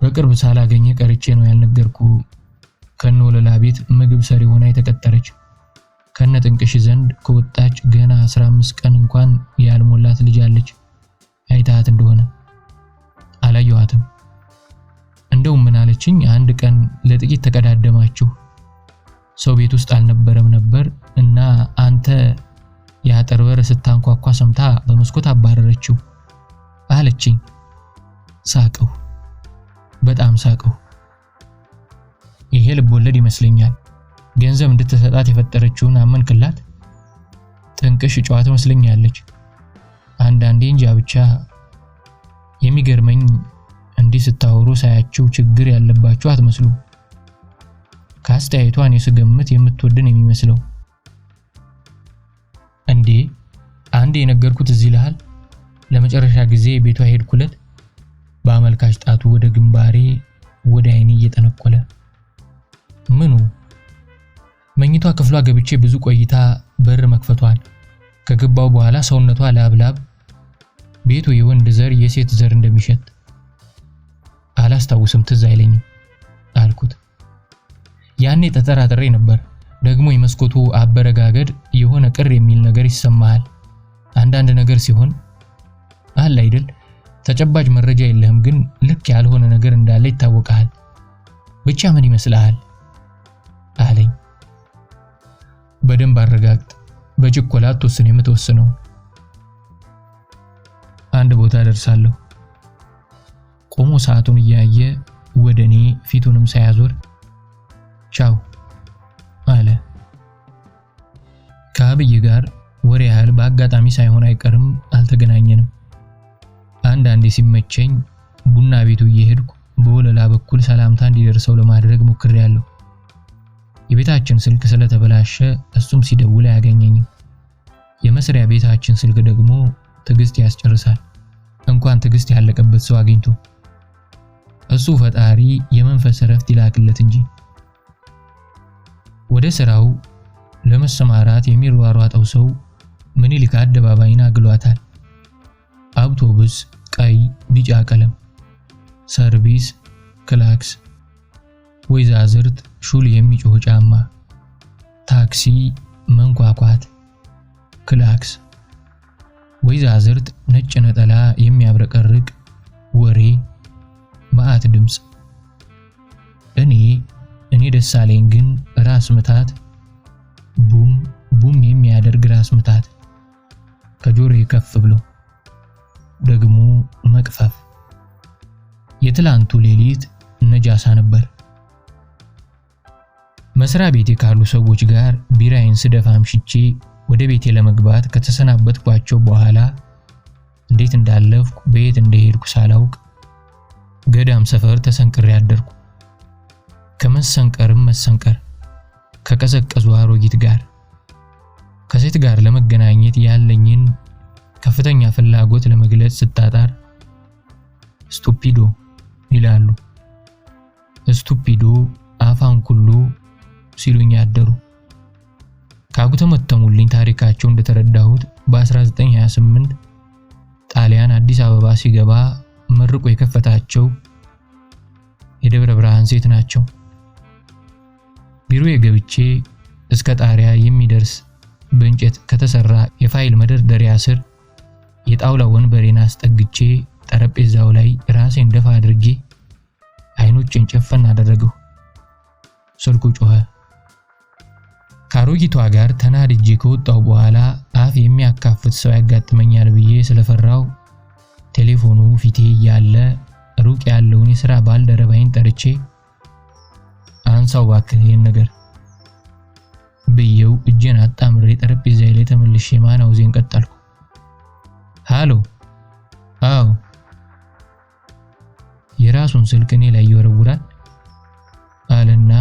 በቅርብ ሳላገኘ ቀርቼ ነው ያልነገርኩ። ከነወለላ ቤት ምግብ ሰሪ ሆና የተቀጠረች ከነ ጥንቅሽ ዘንድ ከወጣች ገና 15 ቀን እንኳን ያልሞላት ልጅ አለች። አይታት እንደሆነ አላየኋትም። እንደውም ምን አለችኝ፣ አንድ ቀን ለጥቂት ተቀዳደማችሁ፣ ሰው ቤት ውስጥ አልነበረም ነበር እና አንተ ያ አጥር በር ስታንኳኳ ሰምታ በመስኮት አባረረችው አለችኝ። ሳቀው፣ በጣም ሳቀው። ይሄ ልቦለድ ይመስለኛል። ገንዘብ እንድትሰጣት የፈጠረችውን አመንክላት? ጥንቅሽ ጨዋ ትመስለኛለች። አንዳንዴ እንጃ ብቻ የሚገርመኝ እንዲህ ስታወሩ ሳያቸው ችግር ያለባቸው አትመስሉም። ካስተያየቷ እኔ ስገምት የምትወድን የሚመስለው። እንዴ አንዴ የነገርኩት እዚህ ይልሃል። ለመጨረሻ ጊዜ ቤቷ ሄድኩለት። በአመልካች ጣቱ ወደ ግንባሬ ወደ አይኔ እየጠነቆለ ምኑ? መኝቷ ክፍሏ ገብቼ ብዙ ቆይታ በር መክፈቷን ከገባው በኋላ ሰውነቷ ላብላብ፣ ቤቱ የወንድ ዘር የሴት ዘር እንደሚሸት አላስታውስም፣ ትዝ አይለኝም አልኩት። ያኔ ተጠራጥሬ ነበር። ደግሞ የመስኮቱ አበረጋገድ የሆነ ቅር የሚል ነገር ይሰማሃል። አንዳንድ ነገር ሲሆን አለ አይደል፣ ተጨባጭ መረጃ የለህም፣ ግን ልክ ያልሆነ ነገር እንዳለ ይታወቃል። ብቻ ምን ይመስልሃል አለኝ። በደንብ አረጋግጥ፣ በችኮላ አትወስን፣ የምትወስነው። አንድ ቦታ ደርሳለሁ። ቆሞ ሰዓቱን እያየ ወደኔ ፊቱንም ሳያዞር ቻው አለ። ከአብይ ጋር ወሬ ያህል በአጋጣሚ ሳይሆን አይቀርም አልተገናኘንም። አንዳንዴ ሲመቸኝ ቡና ቤቱ እየሄድኩ በወለላ በኩል ሰላምታ እንዲደርሰው ለማድረግ ሞክሬያለሁ። የቤታችን ስልክ ስለተበላሸ እሱም ሲደውል አያገኘኝም። የመስሪያ ቤታችን ስልክ ደግሞ ትግስት ያስጨርሳል። እንኳን ትግስት ያለቀበት ሰው አግኝቶ እሱ ፈጣሪ የመንፈስ ረፍት ይላክለት እንጂ። ወደ ስራው ለመሰማራት የሚሯሯጠው ሰው ምኒልክ አደባባይን አግሏታል። አውቶቡስ ቀይ ቢጫ ቀለም፣ ሰርቪስ ክላክስ፣ ወይዛዝርት ሹል የሚጮህ ጫማ፣ ታክሲ መንኳኳት፣ ክላክስ፣ ወይዛዝርት ነጭ ነጠላ የሚያብረቀርቅ ወሬ፣ ማአት ድምጽ። እኔ ደሳለኝ ግን ራስ ምታት፣ ቡም ቡም የሚያደርግ ራስ ምታት ከጆሮዬ ከፍ ብሎ ደግሞ መቅፈፍ። የትላንቱ ሌሊት ነጃሳ ነበር። መስሪያ ቤቴ ካሉ ሰዎች ጋር ቢራዬን ስደፋ አምሽቼ ወደ ቤቴ ለመግባት ከተሰናበትኳቸው በኋላ እንዴት እንዳለፍኩ በየት እንደሄድኩ ሳላውቅ ገዳም ሰፈር ተሰንቅሬ አደርኩ። ከመሰንቀርም መሰንቀር፣ ከቀዘቀዙ አሮጊት ጋር፣ ከሴት ጋር ለመገናኘት ያለኝን ከፍተኛ ፍላጎት ለመግለጽ ስጣጣር ስቱፒዶ ይላሉ። ስቱፒዶ አፋን ኩሉ ሲሉኝ ያደሩ። ካጉተመተሙልኝ ታሪካቸው እንደተረዳሁት በ1928 ጣሊያን አዲስ አበባ ሲገባ መርቆ የከፈታቸው የደብረ ብርሃን ሴት ናቸው። ቢሮዬ ገብቼ እስከ ጣሪያ የሚደርስ በእንጨት ከተሰራ የፋይል መደርደሪያ ስር የጣውላ ወንበሬን አስጠግቼ ጠረጴዛው ላይ ራሴን ደፋ አድርጌ አይኖቼን ጨፈን አደረገው። ስልኩ ጮኸ። ካሮጊቷ ጋር ተናድጄ ከወጣው በኋላ አፍ የሚያካፍት ሰው ያጋጥመኛል ብዬ ስለፈራው ቴሌፎኑ ፊቴ ያለ ሩቅ ያለውን የሥራ ባልደረባይን ጠርቼ አንሳው እባክህ ይሄን ነገር ብዬው እጄን አጣምሬ ጠረጴዛዬ ላይ ተመልሼ ማናውዜን ቀጠልኩ። ሃሎ። አዎ። የራሱን ስልክ እኔ ላይ ይወረውራል አለና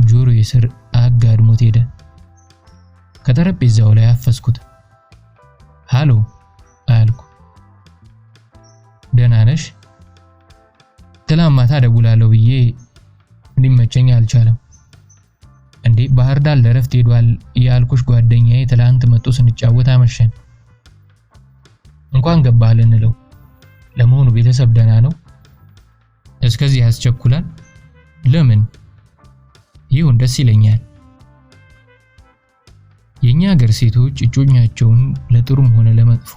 ጆሮዬ ስር አጋድሞት ሄደ። ከጠረጴዛው ላይ አፈስኩት። ሃሎ አልኩ። ደህና ነሽ? ትላንት ማታ ደውላለሁ ብዬ ሊመቸኝ አልቻለም። እንዴ ባህር ዳር ለረፍት ሄዷል ያልኩሽ ጓደኛዬ ትላንት መጥቶ ስንጫወት አመሸን። እንኳን ገባህ ልንለው። ለመሆኑ ቤተሰብ ደህና ነው? እስከዚህ ያስቸኩላል? ለምን? ይሁን ደስ ይለኛል። የኛ ሀገር ሴቶች እጮኛቸውን ለጥሩም ሆነ ለመጥፎ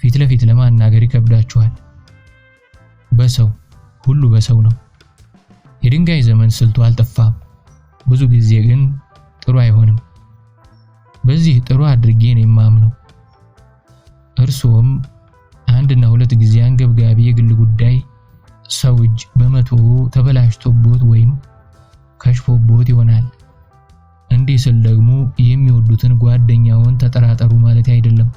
ፊት ለፊት ለማናገር ይከብዳቸዋል። በሰው ሁሉ በሰው ነው። የድንጋይ ዘመን ስልቱ አልጠፋም። ብዙ ጊዜ ግን ጥሩ አይሆንም። በዚህ ጥሩ አድርጌ ነው የማምነው። እርሱም አንድና ሁለት ጊዜ አንገብጋቢ የግል ጉዳይ ሰው እጅ በመቶ ተበላሽቶቦት ወይም ከሽፎቦት ይሆናል። እንዲህ ስል ደግሞ የሚወዱትን ጓደኛውን ተጠራጠሩ ማለት አይደለም።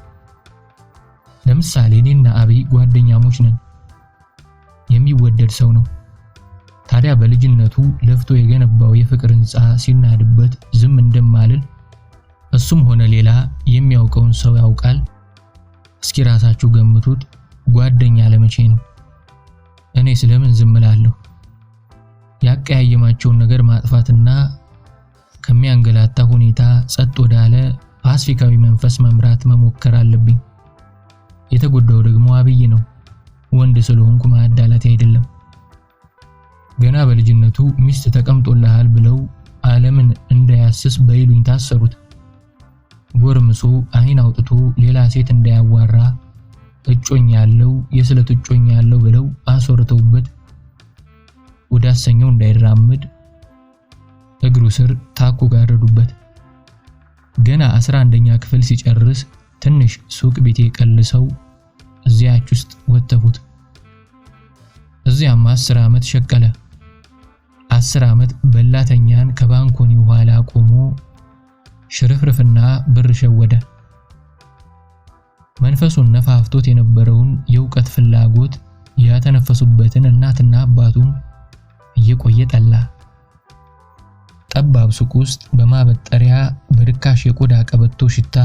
ለምሳሌ እኔና አብይ ጓደኛሞች ነን። የሚወደድ ሰው ነው። ታዲያ በልጅነቱ ለፍቶ የገነባው የፍቅር ህንጻ ሲናድበት ዝም እንደማልል እሱም ሆነ ሌላ የሚያውቀውን ሰው ያውቃል። እስኪ ራሳችሁ ገምቱት፣ ጓደኛ ለመቼ ነው? እኔ ስለምን ዝም እላለሁ? ያቀያየማቸውን ነገር ማጥፋትና ከሚያንገላታ ሁኔታ ጸጥ ወዳለ ፓሲፊካዊ መንፈስ መምራት መሞከር አለብኝ። የተጎዳው ደግሞ አብይ ነው። ወንድ ስለሆንኩ ማዳላት አይደለም። ገና በልጅነቱ ሚስት ተቀምጦልሃል ብለው ዓለምን እንዳያስስ በይሉኝ ታሰሩት። ጎርምሶ አይን አውጥቶ ሌላ ሴት እንዳያዋራ እጮኛ ያለው የስለት እጮኛ ያለው ብለው አሶርተውበት ወዳሰኘው እንዳይራመድ እግሩ ስር ታኩ ጋረዱበት። ገና 11ኛ ክፍል ሲጨርስ ትንሽ ሱቅ ቤት ቀልሰው እዚያች ውስጥ ወተፉት። እዚያም 10 ዓመት ሸቀለ። 10 ዓመት በላተኛን ከባንኮኒ ኋላ ቆሞ ሽርፍርፍና ብር ሸወደ። መንፈሱን ነፋፍቶት የነበረውን የእውቀት ፍላጎት ያተነፈሱበትን እናትና አባቱን እየቆየ ጠላ። ጠባብ ሱቅ ውስጥ በማበጠሪያ በርካሽ የቆዳ ቀበቶ ሽታ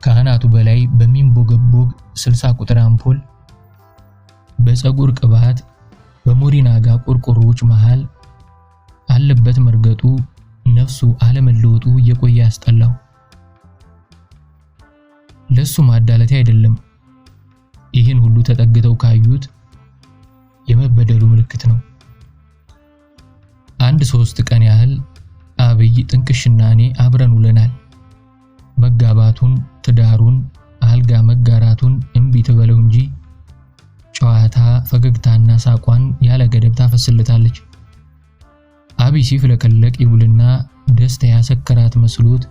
ካህናቱ በላይ በሚንቦገቦግ 60 ቁጥር አምፖል በፀጉር ቅባት በሞሪናጋ ቆርቆሮዎች መሃል አለበት መርገጡ ነፍሱ አለመለወጡ እየቆየ ያስጠላው። ለሱ ማዳለቴ አይደለም። ይህን ሁሉ ተጠግተው ካዩት የመበደሉ ምልክት ነው። 3 ቀን ያህል አብይ ጥንቅሽና እኔ አብረን ውለናል። መጋባቱን፣ ትዳሩን፣ አልጋ መጋራቱን እምቢ ተበለው እንጂ ጨዋታ፣ ፈገግታና ሳቋን ያለ ገደብ ታፈስልታለች። አብይ ሲፍለከለቅ ይውልና ደስታ ያሰከራት መስሎት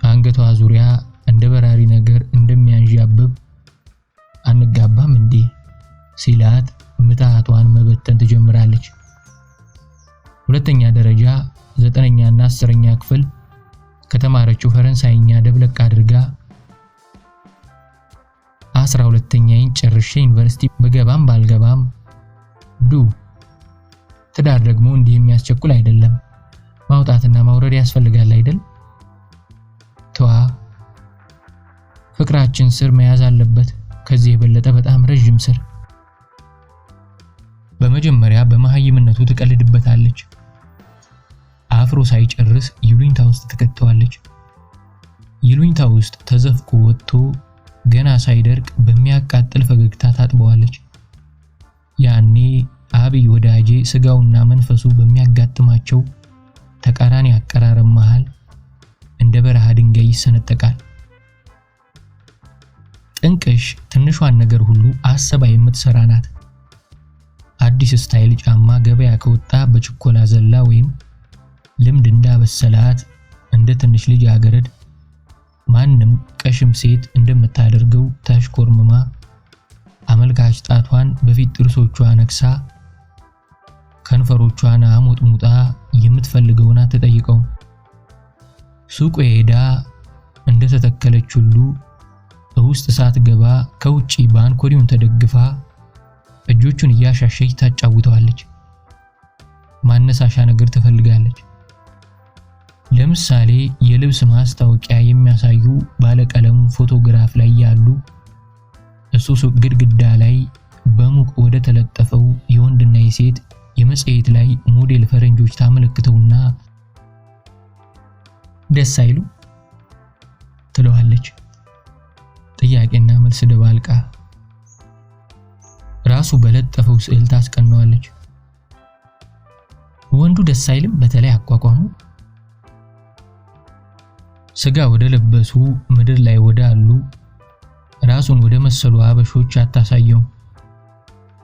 አንገቷ ዙሪያ እንደ በራሪ ነገር እንደሚያንዣብብ አንጋባም እንዴ ሲላት ምታቷን መበተን ትጀምራለች። ሁለተኛ ደረጃ 9ኛና 10ኛ ክፍል ከተማረችው ፈረንሳይኛ ደብለቅ አድርጋ 12ኛን ጨርሼ ዩኒቨርሲቲ በገባም ባልገባም ትዳር ደግሞ እንዲህ የሚያስቸኩል አይደለም። ማውጣትና ማውረድ ያስፈልጋል አይደል? ተዋ፣ ፍቅራችን ስር መያዝ አለበት። ከዚህ የበለጠ በጣም ረጅም ስር። በመጀመሪያ በመሃይምነቱ ትቀልድበታለች። አፍሮ ሳይጨርስ ይሉኝታ ውስጥ ትከተዋለች። ይሉኝታ ውስጥ ተዘፍቆ ወጥቶ ገና ሳይደርቅ በሚያቃጥል ፈገግታ ታጥበዋለች። ያኔ አብይ ወዳጄ ስጋውና መንፈሱ በሚያጋጥማቸው ተቃራኒ አቀራረብ መሃል እንደ በረሃ ድንጋይ ይሰነጠቃል። ጥንቅሽ ትንሿን ነገር ሁሉ አሰባ የምትሰራ ናት። አዲስ ስታይል ጫማ ገበያ ከወጣ በችኮላ ዘላ ወይም ልምድ እንዳበሰላት እንደ ትንሽ ልጅ አገረድ ማንም ቀሽም ሴት እንደምታደርገው ታሽኮርምማ አመልካች ጣቷን በፊት ጥርሶቿ ነክሳ ከንፈሮቿን አሞጥሙጣ የምትፈልገውን አትጠይቀው። ሱቅ ሄዳ እንደተተከለች ሁሉ በውስጥ ሳትገባ ከውጪ ባንኮኒውን ተደግፋ እጆቹን እያሻሸች ታጫውተዋለች። ማነሳሻ ነገር ትፈልጋለች። ለምሳሌ የልብስ ማስታወቂያ የሚያሳዩ ባለቀለም ፎቶግራፍ ላይ ያሉ እሱ ሱቅ ግድግዳ ላይ በሙቅ ወደ ተለጠፈው የወንድና የሴት የመጽሔት ላይ ሞዴል ፈረንጆች ታመለክተውና ደስ አይሉ ትለዋለች። ጥያቄና መልስ ደባልቃ ራሱ በለጠፈው ስዕል ታስቀነዋለች። ወንዱ ደስ አይልም? በተለይ አቋቋሙ ስጋ ወደ ለበሱ ምድር ላይ ወደ አሉ ራሱን ወደ መሰሉ አበሾች አታሳየው።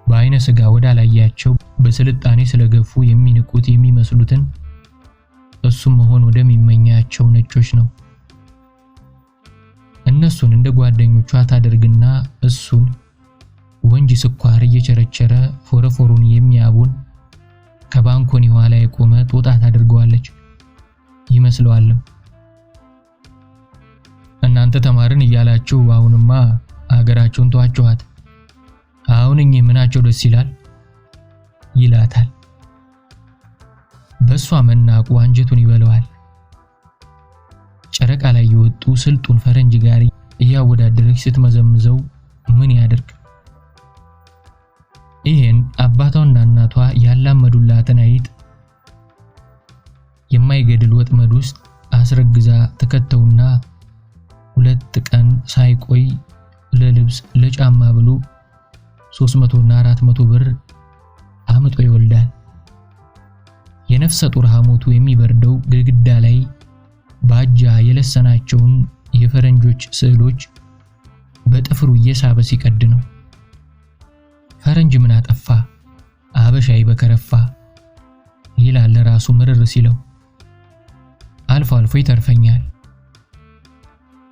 በአይነ ስጋ ወደ አላያቸው በስልጣኔ ስለገፉ የሚንቁት የሚመስሉትን እሱም መሆን ወደሚመኛቸው ነጮች ነው። እነሱን እንደ ጓደኞቿ ታደርግና እሱን ወንጂ ስኳር እየቸረቸረ ፎረፎሩን የሚያቡን ከባንኮኒዋ ላይ ቆመ ጦጣ ታደርገዋለች ይመስለዋልም። እናንተ ተማርን እያላችሁ አሁንማ አገራችሁን ተዋችኋት፣ አሁን እኚህ ምናቸው ደስ ይላል ይላታል። በሷ መናቁ አንጀቱን ይበለዋል። ጨረቃ ላይ የወጡ ስልጡን ፈረንጅ ጋር እያወዳደረች ስትመዘምዘው ምን ያደርግ? ይሄን አባቷና እናቷ ያላመዱላትን አይጥ የማይገድል ወጥመድ ውስጥ አስረግዛ ተከተውና 2 ቀን ሳይቆይ ለልብስ ለጫማ ብሎ 300 እና 400 ብር አምጦ ይወልዳል። የነፍሰ ጡር ሐሞቱ የሚበርደው ግድግዳ ላይ ባጃ የለሰናቸውን የፈረንጆች ስዕሎች በጥፍሩ እየሳበ ሲቀድ ነው። ፈረንጅ ምን አጠፋ አበሻይ በከረፋ ይላል ራሱ ምርር ሲለው። አልፎ አልፎ ይተርፈኛል።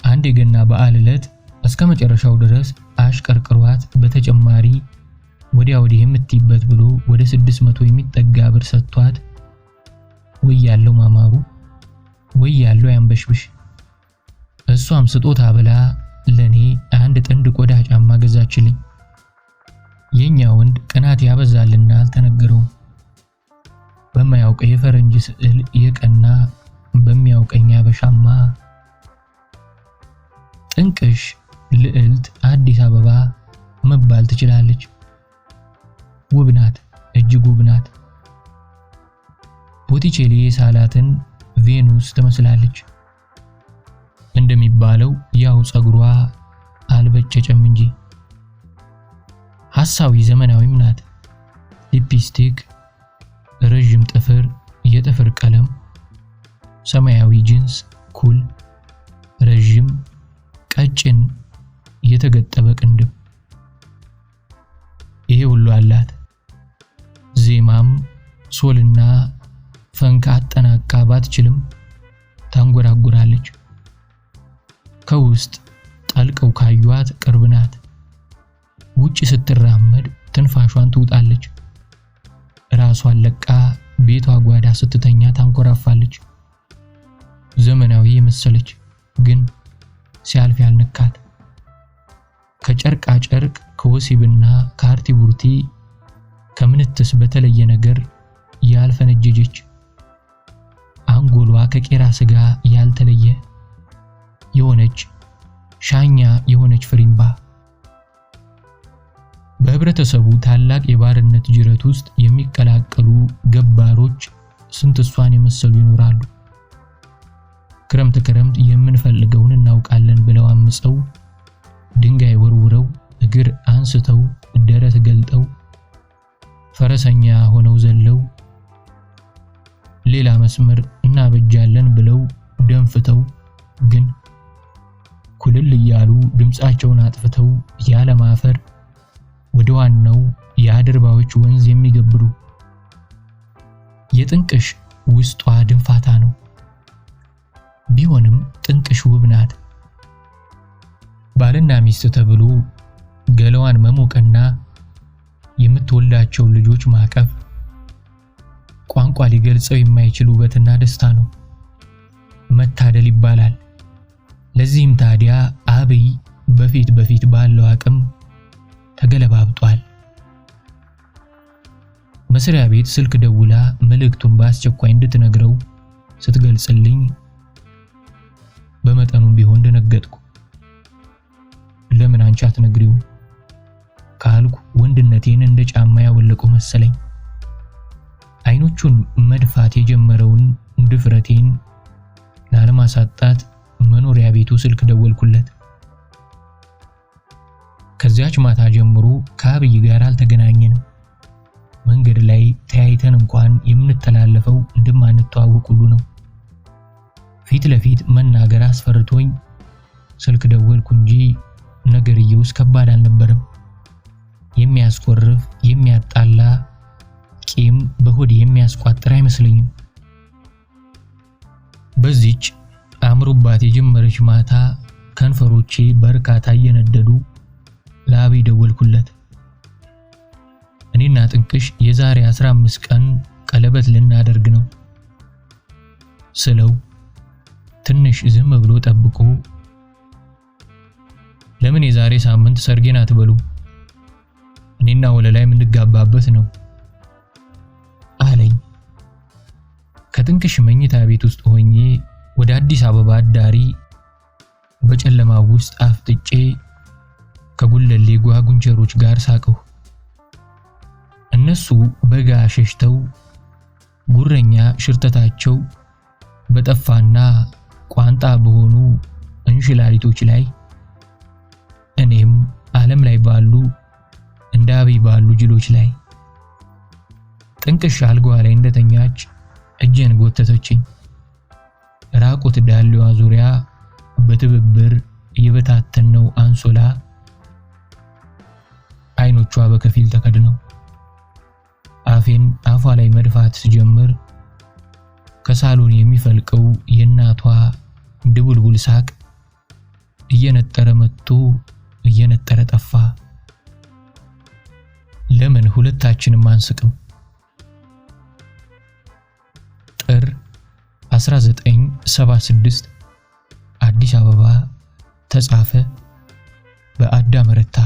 አንድ የገና በዓል ዕለት እስከ መጨረሻው ድረስ አሽቀርቅሯት በተጨማሪ ወዲያ ወዲህ የምትይበት ብሎ ወደ 600 የሚጠጋ ብር ሰጥቷት ወይ ያለው ማማሩ ወይ ያለው ያንበሽብሽ። እሷም ስጦታ ብላ ለኔ አንድ ጥንድ ቆዳ ጫማ ገዛችልኝ። የኛ ወንድ ቅናት ያበዛልና አልተነገረውም። በማያውቀው የፈረንጅ ስዕል የቀና በሚያውቀኝ አበሻማ ጥንቅሽ ልዕልት አዲስ አበባ መባል ትችላለች። ውብ ናት፣ እጅግ ውብ ናት። ቦቲቼሊ ሳላትን ቬኑስ ትመስላለች። እንደሚባለው ያው ጸጉሯ አልበጨጨም እንጂ ሐሳዊ ዘመናዊም ናት። ሊፕስቲክ፣ ረጅም ጥፍር፣ የጥፍር ቀለም፣ ሰማያዊ ጂንስ፣ ኩል፣ ረጅም ቀጭን የተገጠበ ቅንድብ፣ ይሄ ሁሉ አላት። ዜማም ሶልና ፈንክ አጠናቃ ባትችልም ታንጎራጉራለች። ከውስጥ ጠልቀው ካዩት ቅርብ ናት። ውጭ ስትራመድ ትንፋሿን ትውጣለች። ራሷን ለቃ ቤቷ ጓዳ ስትተኛ ታንኮራፋለች። ዘመናዊ የመሰለች ግን ሲያልፍ ያልነካት ከጨርቃ ጨርቅ ከወሲብና ከአርቲ ቡርቲ ከምንትስ በተለየ ነገር ያልፈነጀጀች አንጎሏ ከቄራ ስጋ ያልተለየ የሆነች ሻኛ የሆነች ፍሪምባ በህብረተሰቡ ታላቅ የባርነት ጅረት ውስጥ የሚቀላቀሉ ገባሮች ስንትሷን የመሰሉ ይኖራሉ። ክረምት ክረምት የምንፈልገውን እናውቃለን ብለው አምፀው ድንጋይ ወርውረው እግር አንስተው ደረት ገልጠው ፈረሰኛ ሆነው ዘለው ሌላ መስመር እናበጃለን ብለው ደንፍተው ግን ኩልል እያሉ ድምጻቸውን አጥፍተው ያለ ማፈር ወደ ዋናው የአድርባዎች ወንዝ የሚገብሩ የጥንቅሽ ውስጧ ድንፋታ ነው። ቢሆንም ጥንቅሽ ውብ ናት። ባልና ሚስት ተብሎ ገለዋን መሞቅና የምትወልዳቸው ልጆች ማቀፍ ቋንቋ ሊገልጸው የማይችል ውበትና ደስታ ነው። መታደል ይባላል። ለዚህም ታዲያ አብይ በፊት ባለው አቅም ተገለባብጧል። መስሪያ ቤት ስልክ ደውላ መልእክቱን በአስቸኳይ እንድትነግረው ስትገልጽልኝ በመጠኑም ቢሆን ደነገጥኩ። ለምን አንቺ አትነግሪው ካልኩ ወንድነቴን እንደ ጫማ ያወለቀው መሰለኝ። አይኖቹን መድፋት የጀመረውን ድፍረቴን ላለማሳጣት መኖሪያ ቤቱ ስልክ ደወልኩለት። ከዚያች ማታ ጀምሮ ከአብይ ጋር አልተገናኘንም። መንገድ ላይ ተያይተን እንኳን የምንተላለፈው እንደማንተዋወቅ ሁሉ ነው። ፊት ለፊት መናገር አስፈርቶኝ ስልክ ደወልኩ እንጂ ነገርየውስ ከባድ አልነበረም። የሚያስቆርፍ የሚያጣላ ቂም በሆድ የሚያስቋጥር አይመስለኝም። በዚች አምሮባት የጀመረች ማታ ከንፈሮቼ በርካታ እየነደዱ ለአብይ ደወልኩለት። እኔና ጥንቅሽ የዛሬ 15 ቀን ቀለበት ልናደርግ ነው ስለው ትንሽ ዝም ብሎ ጠብቆ ለምን የዛሬ ሳምንት ሰርጌን አትበሉ እኔና ወለላይ የምንጋባበት ነው አለኝ። ከጥንቅሽ መኝታ ቤት ውስጥ ሆኜ ወደ አዲስ አበባ አዳሪ በጨለማ ውስጥ አፍጥጬ ከጉለሌ ጓጉንቸሮች ጋር ሳቀሁ። እነሱ በጋ ሸሽተው ጉረኛ ሽርተታቸው በጠፋና ቋንጣ በሆኑ እንሽላሊቶች ላይ እኔም ዓለም ላይ ባሉ እንደ አብይ ባሉ ጅሎች ላይ። ጥንቅሽ አልጋዋ ላይ እንደተኛች እጄን ጎተተችኝ። ራቁት ዳሌዋ ዙሪያ በትብብር የበታተነው አንሶላ አይኖቿ በከፊል ተከድነው አፌን አፏ ላይ መድፋት ስጀምር ከሳሎን የሚፈልቀው የእናቷ ድቡልቡል ሳቅ እየነጠረ መጥቶ እየነጠረ ጠፋ። ለምን ሁለታችንም አንስቅም? ጥር 1976 አዲስ አበባ። ተጻፈ በአዳም ረታ።